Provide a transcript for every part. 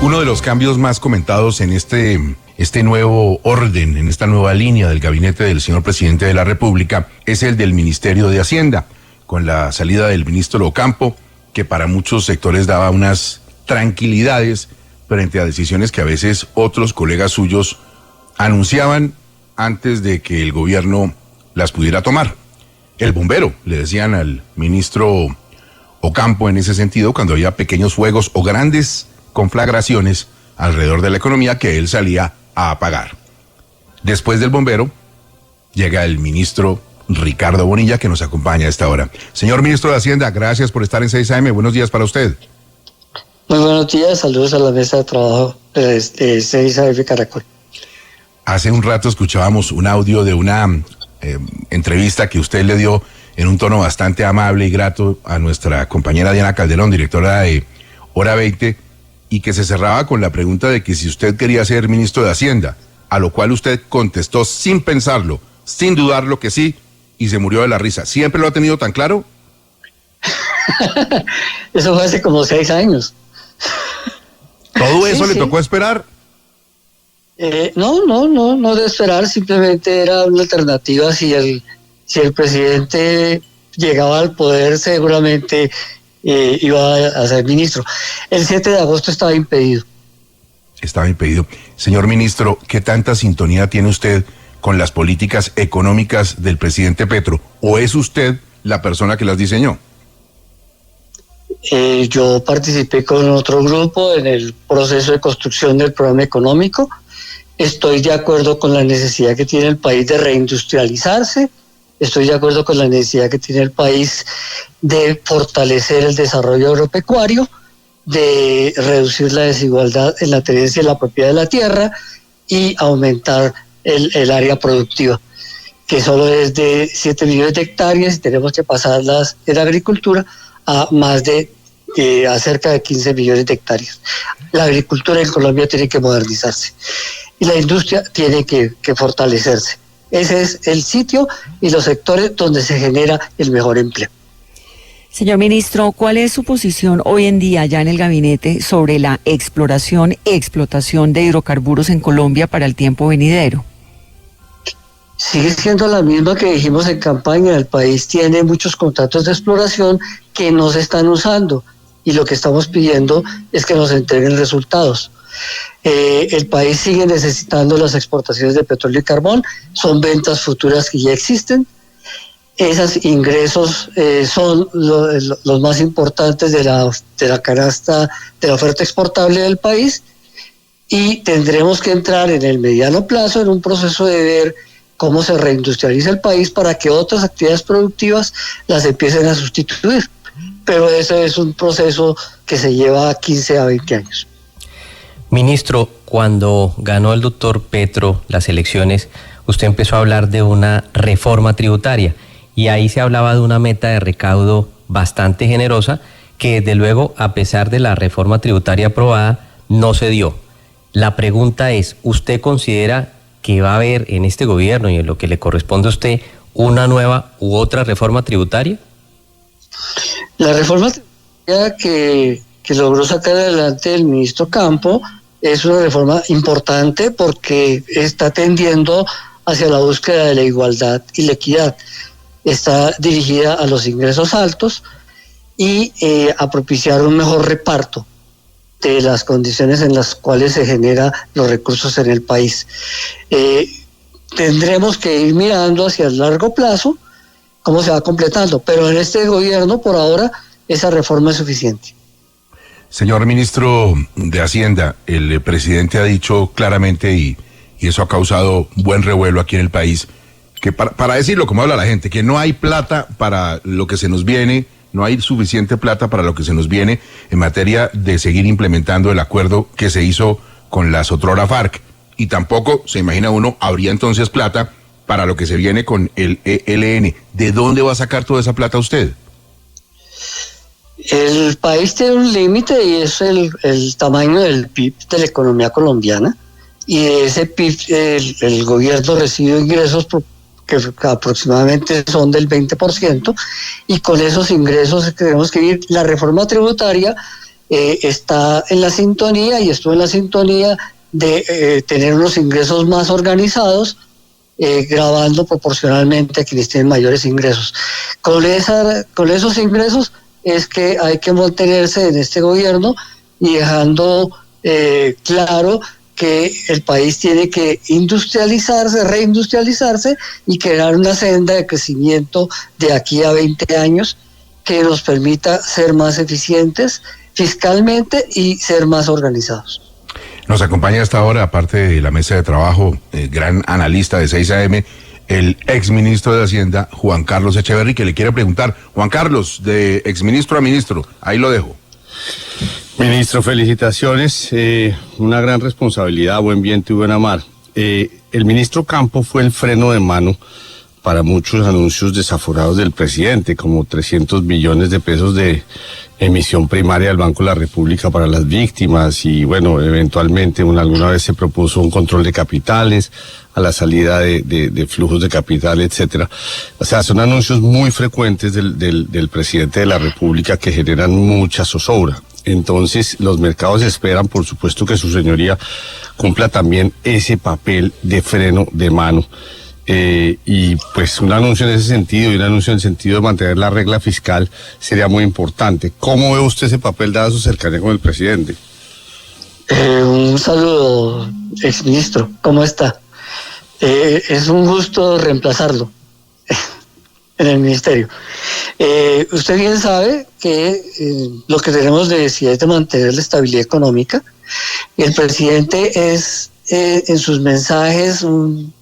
Uno de los cambios más comentados en este nuevo orden, en esta nueva línea del gabinete del señor presidente de la República, es el del Ministerio de Hacienda, con la salida del ministro Ocampo, que para muchos sectores daba unas tranquilidades frente a decisiones que a veces otros colegas suyos anunciaban antes de que el gobierno las pudiera tomar. El bombero, le decían al ministro Ocampo en ese sentido, cuando había pequeños fuegos o grandes conflagraciones alrededor de la economía que él salía a apagar. Después del bombero, llega el ministro Ricardo Bonilla, que nos acompaña a esta hora. Señor ministro de Hacienda, gracias por estar en 6 AM. Buenos días para usted. Muy buenos días, saludos a la mesa de trabajo de 6 AM Caracol. Hace un rato escuchábamos un audio de una entrevista que usted le dio en un tono bastante amable y grato a nuestra compañera Diana Calderón, directora de Hora 20, y que se cerraba con la pregunta de que si usted quería ser ministro de Hacienda, a lo cual usted contestó sin pensarlo, sin dudarlo que sí, y se murió de la risa. ¿Siempre lo ha tenido tan claro? Eso fue hace como 6 años. ¿Todo eso le tocó esperar? No de esperar, simplemente era una alternativa. Si el presidente llegaba al poder, seguramente iba a ser ministro. El 7 de agosto estaba impedido. Estaba impedido. Señor ministro, ¿qué tanta sintonía tiene usted con las políticas económicas del presidente Petro? ¿O es usted la persona que las diseñó? Yo participé con otro grupo en el proceso de construcción del programa económico. Estoy de acuerdo con la necesidad que tiene el país de reindustrializarse. Estoy de acuerdo con la necesidad que tiene el país de fortalecer el desarrollo agropecuario, de reducir la desigualdad en la tenencia y la propiedad de la tierra y aumentar el área productiva, que solo es de 7 millones de hectáreas y tenemos que pasarlas en agricultura a más de a cerca de 15 millones de hectáreas. La agricultura en Colombia tiene que modernizarse y la industria tiene que fortalecerse. Ese es el sitio y los sectores donde se genera el mejor empleo. Señor ministro, ¿cuál es su posición hoy en día ya en el gabinete sobre la exploración y explotación de hidrocarburos en Colombia para el tiempo venidero? Sigue siendo la misma que dijimos en campaña. El país tiene muchos contratos de exploración que no se están usando y lo que estamos pidiendo es que nos entreguen resultados. El país sigue necesitando las exportaciones de petróleo y carbón, son ventas futuras que ya existen. Esos ingresos son los más importantes de la canasta de la oferta exportable del país y tendremos que entrar en el mediano plazo en un proceso de ver cómo se reindustrializa el país para que otras actividades productivas las empiecen a sustituir. Pero ese es un proceso que se lleva 15 a 20 años. Ministro, cuando ganó el doctor Petro las elecciones, usted empezó a hablar de una reforma tributaria y ahí se hablaba de una meta de recaudo bastante generosa que desde luego, a pesar de la reforma tributaria aprobada, no se dio. La pregunta es, ¿usted considera que va a haber en este gobierno y en lo que le corresponde a usted una nueva u otra reforma tributaria? La reforma tributaria que logró sacar adelante el ministro Campo es una reforma importante porque está tendiendo hacia la búsqueda de la igualdad y la equidad. Está dirigida a los ingresos altos y a propiciar un mejor reparto de las condiciones en las cuales se generan los recursos en el país. Tendremos que ir mirando hacia el largo plazo cómo se va completando, pero en este gobierno por ahora esa reforma es suficiente. Señor ministro de Hacienda, el presidente ha dicho claramente, y eso ha causado buen revuelo aquí en el país, que para decirlo como habla la gente, que no hay plata para lo que se nos viene, no hay suficiente plata para lo que se nos viene en materia de seguir implementando el acuerdo que se hizo con la otrora FARC, y tampoco, se imagina uno, habría entonces plata para lo que se viene con el ELN. ¿De dónde va a sacar toda esa plata usted? El país tiene un límite y es el tamaño del PIB de la economía colombiana, y de ese PIB el gobierno recibe ingresos que aproximadamente son del 20%, y con esos ingresos tenemos que ir. La reforma tributaria está en la sintonía y estuvo en la sintonía de tener unos ingresos más organizados, grabando proporcionalmente a quienes tienen mayores ingresos. Con esos ingresos es que hay que mantenerse en este gobierno y dejando claro que el país tiene que industrializarse, reindustrializarse y crear una senda de crecimiento de aquí a 20 años que nos permita ser más eficientes fiscalmente y ser más organizados. Nos acompaña hasta ahora, aparte de la mesa de trabajo, gran analista de 6 AM, el exministro de Hacienda, Juan Carlos Echeverry, que le quiere preguntar. Juan Carlos, de exministro a ministro, ahí lo dejo. Ministro, felicitaciones, una gran responsabilidad, buen viento y buena mar. El ministro Campo fue el freno de mano para muchos anuncios desaforados del presidente, como 300 millones de pesos de emisión primaria del Banco de la República para las víctimas y bueno, eventualmente alguna vez se propuso un control de capitales a la salida de flujos de capital, etcétera. O sea, son anuncios muy frecuentes del presidente de la República que generan mucha zozobra. Entonces, los mercados esperan, por supuesto, que su señoría cumpla también ese papel de freno de mano. Y pues un anuncio en ese sentido y un anuncio en el sentido de mantener la regla fiscal sería muy importante. ¿Cómo ve usted ese papel dada su cercanía con el presidente? Un saludo, exministro. ¿Cómo está? Es un gusto reemplazarlo en el ministerio. Usted bien sabe que lo que tenemos de necesidad es de mantener la estabilidad económica. Y el presidente es en sus mensajes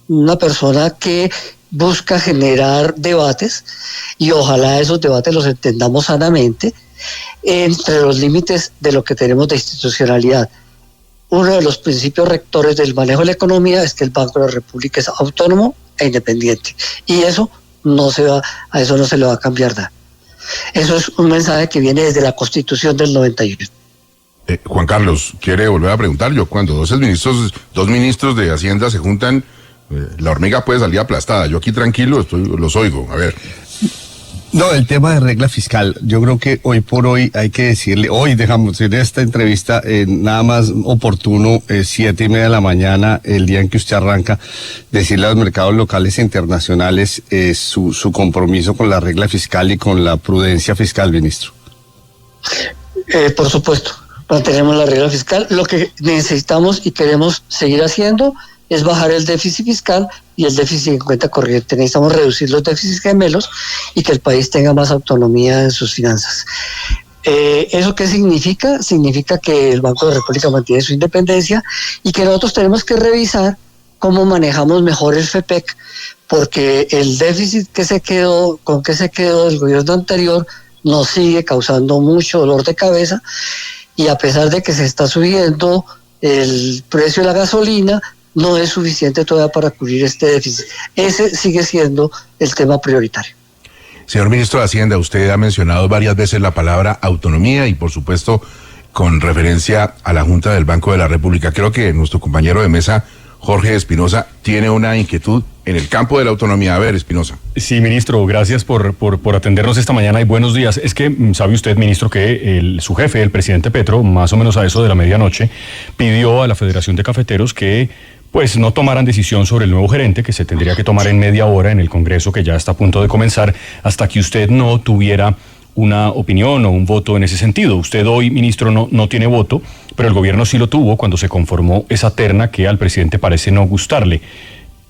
una persona que busca generar debates y ojalá esos debates los entendamos sanamente entre los límites de lo que tenemos de institucionalidad. Uno de los principios rectores del manejo de la economía es que el Banco de la República es autónomo e independiente y eso no se le va a cambiar nada. Eso es un mensaje que viene desde la Constitución del 91. Juan Carlos, ¿quiere volver a preguntar? Yo, cuando dos ministros de Hacienda se juntan, la hormiga puede salir aplastada. Yo aquí tranquilo, los oigo. A ver. No, el tema de regla fiscal, yo creo que hoy por hoy hay que decirle, hoy dejamos en esta entrevista nada más oportuno, 7:30 de la mañana, el día en que usted arranca, decirle a los mercados locales e internacionales su compromiso con la regla fiscal y con la prudencia fiscal, ministro. Por supuesto, mantenemos la regla fiscal. Lo que necesitamos y queremos seguir haciendo es bajar el déficit fiscal y el déficit en cuenta corriente. Necesitamos reducir los déficits gemelos y que el país tenga más autonomía en sus finanzas. ¿Eso qué significa? Significa que el Banco de la República mantiene su independencia y que nosotros tenemos que revisar cómo manejamos mejor el FEPEC, porque el déficit con que se quedó el gobierno anterior nos sigue causando mucho dolor de cabeza y a pesar de que se está subiendo el precio de la gasolina, no es suficiente todavía para cubrir este déficit. Ese sigue siendo el tema prioritario. Señor ministro de Hacienda, usted ha mencionado varias veces la palabra autonomía y por supuesto con referencia a la Junta del Banco de la República. Creo que nuestro compañero de mesa, Jorge Espinosa, tiene una inquietud en el campo de la autonomía. A ver, Espinosa. Sí, ministro, gracias por atendernos esta mañana y buenos días. Es que sabe usted, ministro, que su jefe, el presidente Petro, más o menos a eso de la medianoche, pidió a la Federación de Cafeteros que pues no tomaran decisión sobre el nuevo gerente, que se tendría que tomar en media hora en el Congreso, que ya está a punto de comenzar, hasta que usted no tuviera una opinión o un voto en ese sentido. Usted hoy, ministro, no tiene voto, pero el gobierno sí lo tuvo cuando se conformó esa terna que al presidente parece no gustarle.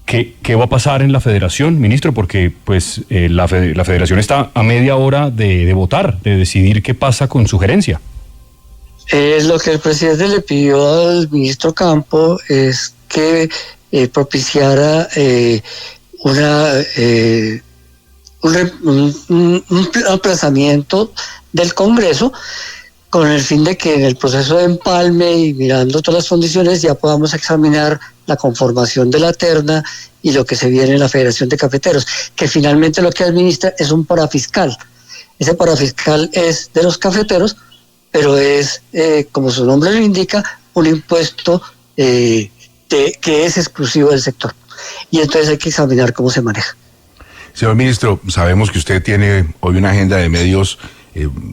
¿Qué va a pasar en la federación, ministro? Porque pues la federación está a media hora de votar, de decidir qué pasa con su gerencia. Lo que el presidente le pidió al ministro Campo es que propiciara un aplazamiento del Congreso con el fin de que en el proceso de empalme y mirando todas las condiciones ya podamos examinar la conformación de la terna y lo que se viene en la Federación de Cafeteros, que finalmente lo que administra es un parafiscal. Ese parafiscal es de los cafeteros, pero es, como su nombre lo indica, un impuesto que es exclusivo del sector. Y entonces hay que examinar cómo se maneja. Señor ministro, sabemos que usted tiene hoy una agenda de medios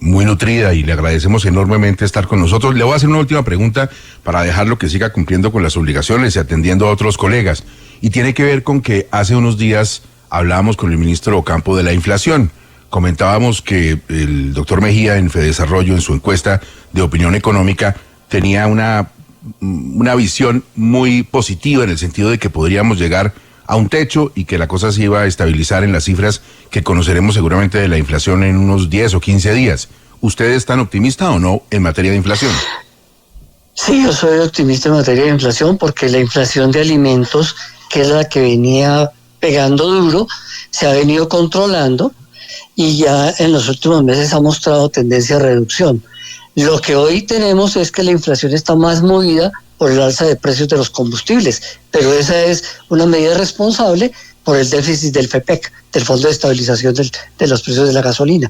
muy nutrida y le agradecemos enormemente estar con nosotros. Le voy a hacer una última pregunta para dejarlo que siga cumpliendo con las obligaciones y atendiendo a otros colegas. Y tiene que ver con que hace unos días hablábamos con el ministro Ocampo de la inflación. Comentábamos que el doctor Mejía en Fedesarrollo, en su encuesta de opinión económica, tenía una visión muy positiva en el sentido de que podríamos llegar a un techo y que la cosa se iba a estabilizar en las cifras que conoceremos seguramente de la inflación en unos 10 o 15 días. ¿Usted es tan optimista o no en materia de inflación? Sí, yo soy optimista en materia de inflación porque la inflación de alimentos, que es la que venía pegando duro, se ha venido controlando y ya en los últimos meses ha mostrado tendencia a reducción. Lo que hoy tenemos es que la inflación está más movida por el alza de precios de los combustibles, pero esa es una medida responsable por el déficit del FEPEC, del Fondo de Estabilización de los Precios de la Gasolina.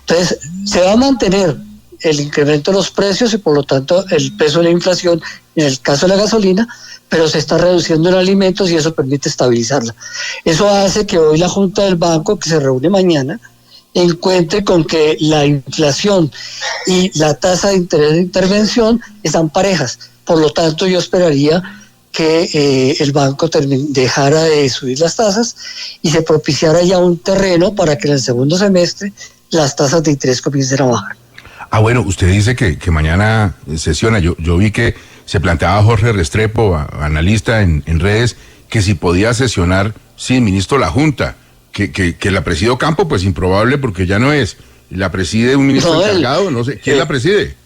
Entonces, se va a mantener el incremento de los precios y por lo tanto el peso de la inflación en el caso de la gasolina, pero se está reduciendo en alimentos y eso permite estabilizarla. Eso hace que hoy la Junta del Banco, que se reúne mañana, encuentre con que la inflación y la tasa de interés de intervención están parejas. Por lo tanto, yo esperaría que el banco dejara de subir las tasas y se propiciara ya un terreno para que en el segundo semestre las tasas de interés comiencen a bajar. Ah, bueno, usted dice que mañana sesiona. Yo vi que se planteaba Jorge Restrepo, analista en redes, que si podía sesionar sin ministro la Junta, que la preside Ocampo, pues improbable porque ya no es. La preside un ministro encargado, no sé. ¿Quién la preside?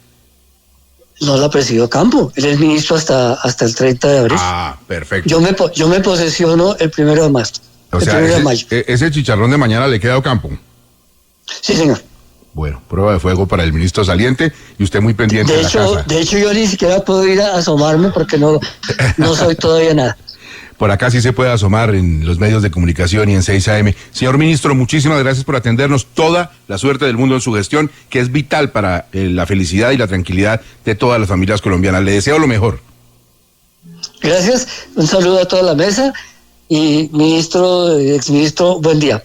No la preside Ocampo, él es ministro hasta el 30 de abril. Ah, perfecto. Yo me posesiono el 1 de marzo. O sea, ese chicharrón de mañana le queda a Ocampo. Sí, señor. Bueno, prueba de fuego para el ministro saliente y usted muy pendiente de la casa. De hecho, yo ni siquiera puedo ir a asomarme porque no soy todavía nada. Por acá sí se puede asomar en los medios de comunicación y en 6 AM. Señor ministro, muchísimas gracias por atendernos. Toda la suerte del mundo en su gestión, que es vital para la felicidad y la tranquilidad de todas las familias colombianas. Le deseo lo mejor. Gracias, un saludo a toda la mesa y exministro, buen día.